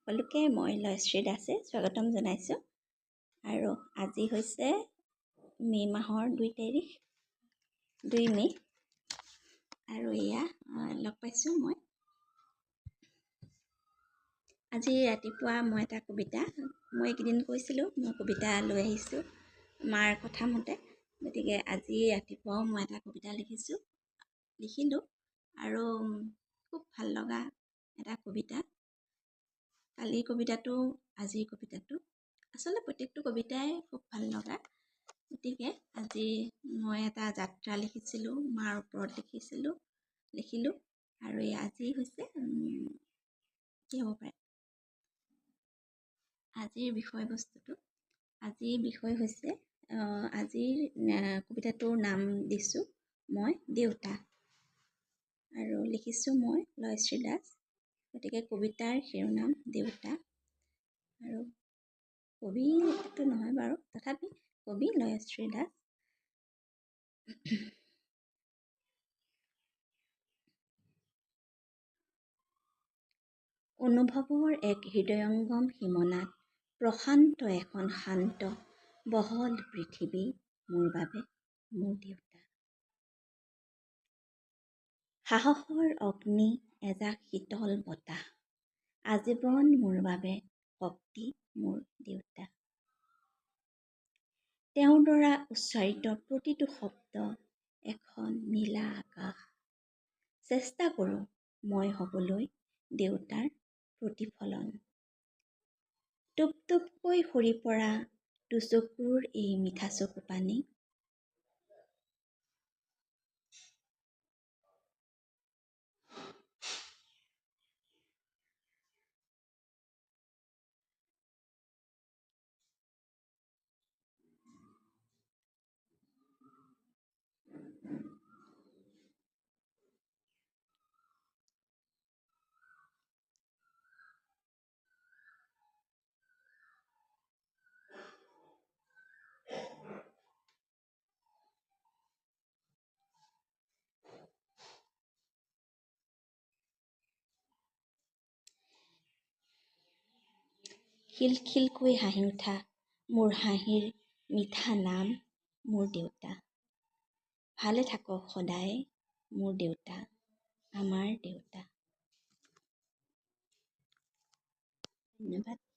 সকলোকে মই লয়শ্ৰী দাসে স্বাগতম জনাইছোঁ। আৰু আজি হৈছে মে' মাহৰ 2 তাৰিখ, 2 মে'। আৰু এয়া লগ পাইছোঁ মই। আজি ৰাতিপুৱা মই এটা কবিতা, মই এইকেইদিন কৈছিলোঁ মই কবিতা লৈ আহিছোঁ মাৰ কথা মতে। গতিকে আজি ৰাতিপুৱাও মই এটা কবিতা লিখিলোঁ আৰু খুব ভাল লগা এটা কবিতা। কালিৰ কবিতাটো, আজিৰ কবিতাটো, আচলতে প্ৰত্যেকটো কবিতাই খুব ভাল লগা। গতিকে আজি মই এটা যাত্ৰা লিখিছিলোঁ, মাৰ ওপৰত লিখিলোঁ। আৰু আজি হৈছে কি হ'ব পাৰে আজিৰ বিষয়বস্তুটো। আজিৰ বিষয় হৈছে আজিৰ কবিতাটোৰ নাম দিছোঁ মই দেউতা, আৰু লিখিছোঁ মই লয়শ্ৰী দাস। গতিকে কবিতাৰ শিৰোনাম দেউতা, আৰু কবিটো নহয় বাৰু, তথাপি কবি লয়শ্ৰী দাস। অনুভৱৰ এক হৃদয়ংগম সীমনাত প্ৰশান্ত এখন শান্ত বহল পৃথিৱী মোৰ বাবে মোৰ দেউতা। সাহসৰ অগ্নি এজাক শীতল বতাহ, আজীৱন মোৰ বাবে শক্তি মোৰ দেউতা। তেওঁৰ দ্বাৰা উচ্চাৰিত প্ৰতিটো শব্দ এখন নীলা আকাশ। চেষ্টা কৰোঁ মই হ'বলৈ দেউতাৰ প্ৰতিফলন। টুপ টুপকৈ সৰি পৰা দুচকুৰ এই মিঠা চকু পানী, খিলখিলকৈ হাঁহি উঠা মোৰ হাঁহিৰ মিঠা নাম মোৰ দেউতা। ভালে থাকক সদায় মোৰ দেউতা, আমাৰ দেউতা। ধন্যবাদ।